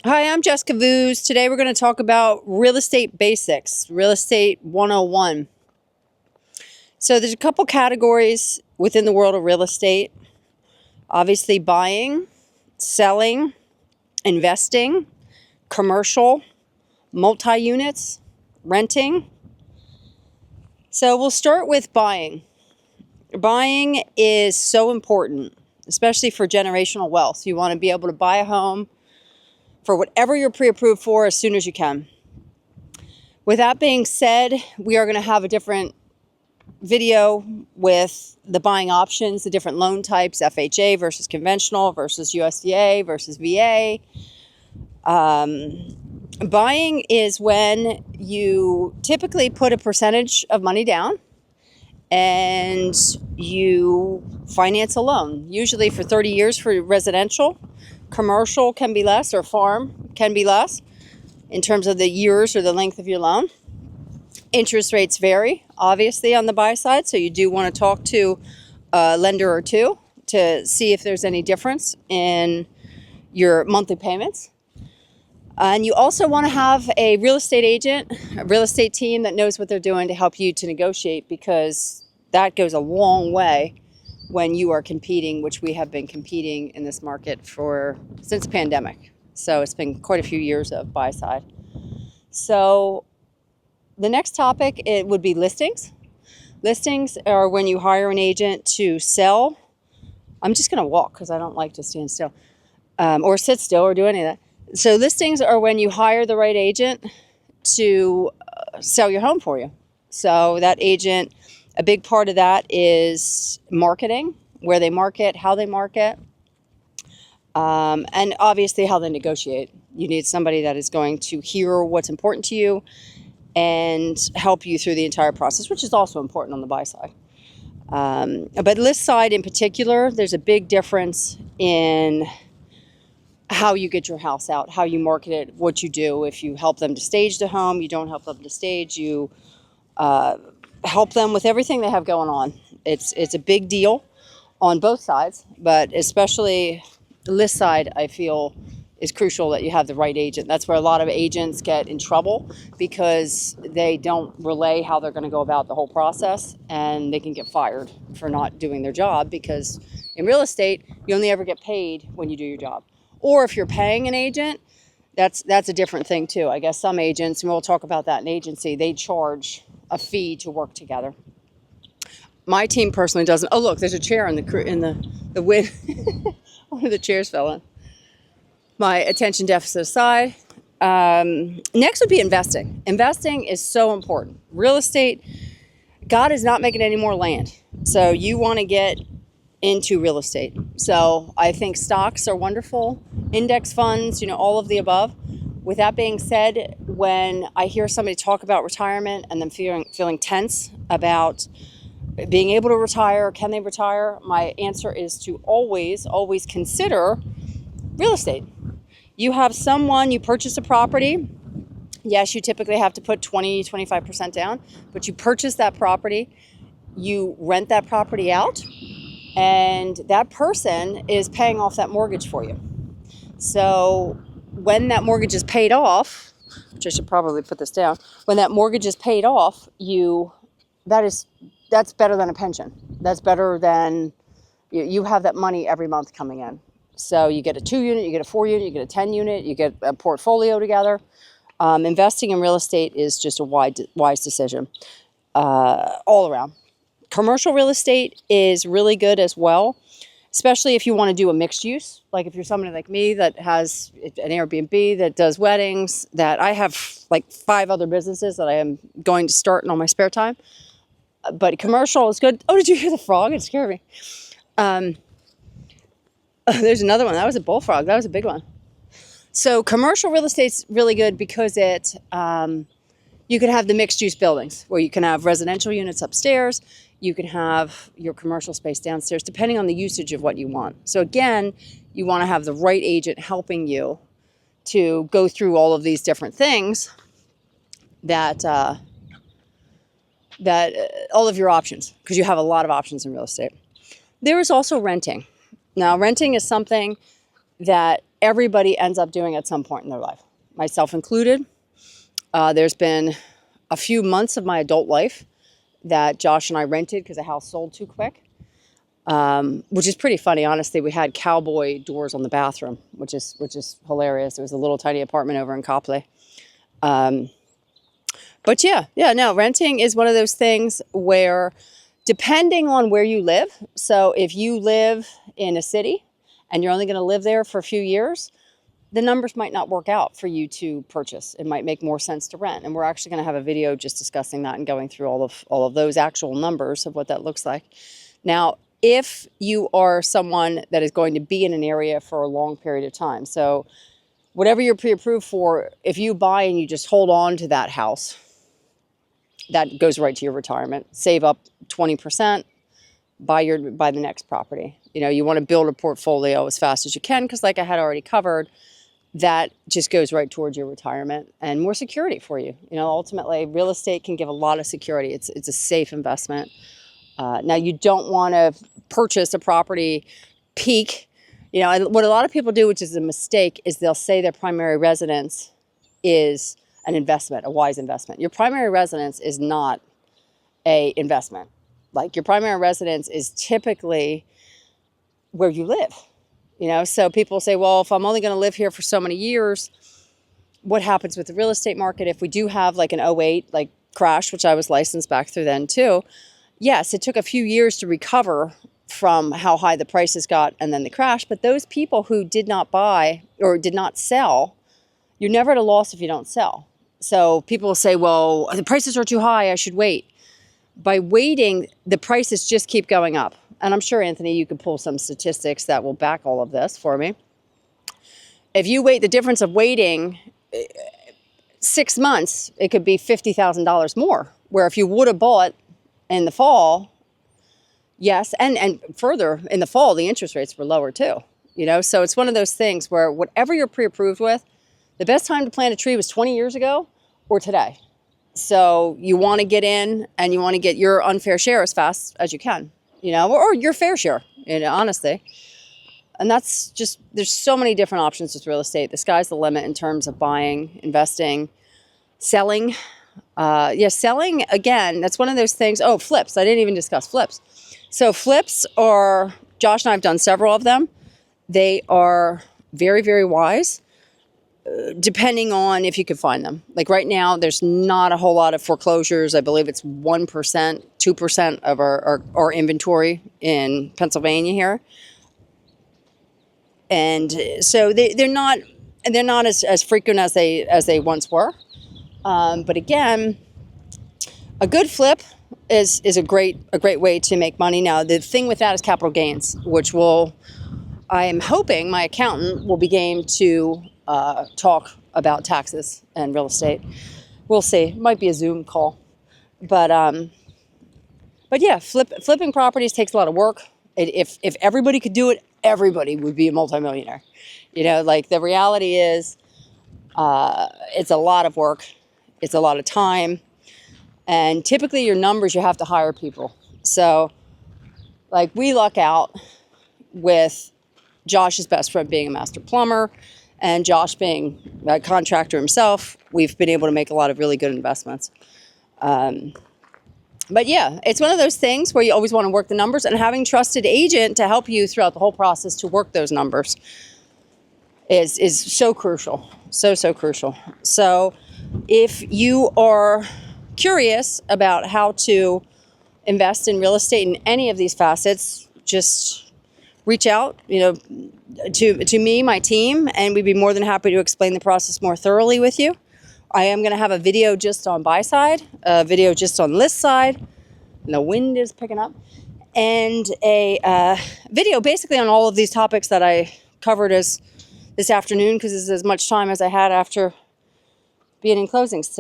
Hi, I'm Jessica Vuz. Today we're going to talk about real estate basics, real estate 101. So there's a couple categories within the world of real estate. Obviously buying, selling, investing, commercial, multi-units, renting. So we'll start with buying. Buying is so important, especially for generational wealth. You want to be able to buy a home for whatever you're pre-approved for as soon as you can. With that being said, we are going to have a different video with the buying options, the different loan types, FHA versus conventional versus USDA versus VA. Buying is when you typically put a percentage of money down and you finance a loan, usually for 30 years for residential. Commercial can be less, or farm can be less in terms of the years or the length of your loan. Interest rates vary, obviously, on the buy side, so you do want to talk to a lender or two to see if there's any difference in your monthly payments. And you also want to have a real estate agent, a real estate team that knows what they're doing to help you to negotiate, because that goes a long way when you are competing, which we have been competing in this market since the pandemic. So it's been quite a few years of buy side. So the next topic, it would be listings. Listings are when you hire an agent to sell. I'm just going to walk because I don't like to stand still or sit still or do any of that. So listings are when you hire the right agent to sell your home for you. So that agent, a big part of that is marketing, where they market, how they market, and obviously how they negotiate. You need somebody that is going to hear what's important to you and help you through the entire process, which is also important on the buy side. But list side in particular, there's a big difference in how you get your house out, how you market it, what you do. If you help them to stage the home, you don't help them to stage, you help them with everything they have going on. It's a big deal on both sides, but especially the list side, I feel, is crucial that you have the right agent. That's where a lot of agents get in trouble, because they don't relay how they're going to go about the whole process, and they can get fired for not doing their job, because in real estate, you only ever get paid when you do your job. Or if you're paying an agent, that's a different thing too. I guess some agents, and we'll talk about that in agency, they charge a fee to work together. My team personally doesn't. Oh, look, there's a chair in the wind. One of the chairs fell in. My attention deficit aside. Next would be investing. Investing is so important. Real estate, God is not making any more land. So you want to get into real estate. So I think stocks are wonderful, index funds, all of the above. With that being said, when I hear somebody talk about retirement and them feeling tense about being able to retire, can they retire? My answer is to always consider real estate. You have you purchase a property. Yes, you typically have to put 20-25% down, but you purchase that property, you rent that property out, and that person is paying off that mortgage for you. So when that mortgage is paid off, which I should probably put this down, when that mortgage is paid off, that's better than a pension. That's better than you have that money every month coming in. So you get a 2-unit, you get a 4-unit, you get a 10-unit, you get a portfolio together. Investing in real estate is just a wise decision all around. Commercial real estate is really good as well, especially if you want to do a mixed use. Like if you're somebody like me that has an Airbnb, that does weddings, that I have like 5 other businesses that I am going to start in all my spare time. But commercial is good. Oh, did you hear the frog? It scared me. There's another one. That was a bullfrog. That was a big one. So commercial real estate's really good because you can have the mixed use buildings where you can have residential units upstairs. You can have your commercial space downstairs, depending on the usage of what you want. So again, you want to have the right agent helping you to go through all of these different things that all of your options, because you have a lot of options in real estate. There is also renting. Now, renting is something that everybody ends up doing at some point in their life, myself included. There's been a few months of my adult life that Josh and I rented because the house sold too quick, which is pretty funny. Honestly, we had cowboy doors on the bathroom, which is hilarious. It was a little tiny apartment over in Copley. But no, renting is one of those things where, depending on where you live, so if you live in a city and you're only going to live there for a few years, the numbers might not work out for you to purchase. It might make more sense to rent. And we're actually going to have a video just discussing that and going through all of those actual numbers of what that looks like. Now, if you are someone that is going to be in an area for a long period of time, so whatever you're pre-approved for, if you buy and you just hold on to that house, that goes right to your retirement. Save up 20%, buy the next property. You want to build a portfolio as fast as you can because, like I had already covered, that just goes right towards your retirement and more security for you. Ultimately, real estate can give a lot of security. It's a safe investment. Now, you don't want to purchase a property peak. What a lot of people do, which is a mistake, is they'll say their primary residence is an investment, a wise investment. Your primary residence is not a investment. Like, your primary residence is typically where you live. So people say, well, if I'm only going to live here for so many years, what happens with the real estate market if we do have like an '08 crash, which I was licensed back through then too? Yes, it took a few years to recover from how high the prices got and then the crash. But those people who did not buy or did not sell, you're never at a loss if you don't sell. So people will say, well, the prices are too high, I should wait. By waiting, the prices just keep going up. And I'm sure, Anthony, you could pull some statistics that will back all of this for me. If you wait, the difference of waiting 6 months, it could be $50,000 more. Where if you would have bought in the fall, yes, and further, in the fall, the interest rates were lower too. So it's one of those things where whatever you're pre-approved with, the best time to plant a tree was 20 years ago or today. So you want to get in and you want to get your unfair share as fast as you can. Or your fair share, honestly. And that's just, there's so many different options with real estate. The sky's the limit in terms of buying, investing, selling. Selling, again, that's one of those things. Oh, flips. I didn't even discuss flips. So flips are, Josh and I have done several of them. They are very, very wise, depending on if you can find them. Like right now, there's not a whole lot of foreclosures. I believe it's 1%, 2% of our inventory in Pennsylvania here. And so they're not as frequent as they once were. But again, a good flip is a great way to make money. Now, the thing with that is capital gains, which I am hoping my accountant will be game to talk about taxes and real estate. We'll see. It might be a Zoom call. But yeah, flipping properties takes a lot of work. If everybody could do it, everybody would be a multimillionaire. The reality is, it's a lot of work. It's a lot of time. And typically your numbers, you have to hire people. So we luck out with Josh's best friend being a master plumber and Josh being a contractor himself. We've been able to make a lot of really good investments. But yeah, it's one of those things where you always want to work the numbers, and having a trusted agent to help you throughout the whole process to work those numbers is so crucial. So crucial. So if you are curious about how to invest in real estate in any of these facets, just reach out, to me, my team, and we'd be more than happy to explain the process more thoroughly with you. I am going to have a video just on buy side, a video just on list side, and the wind is picking up, and a video basically on all of these topics that I covered this afternoon, because this is as much time as I had after being in closings.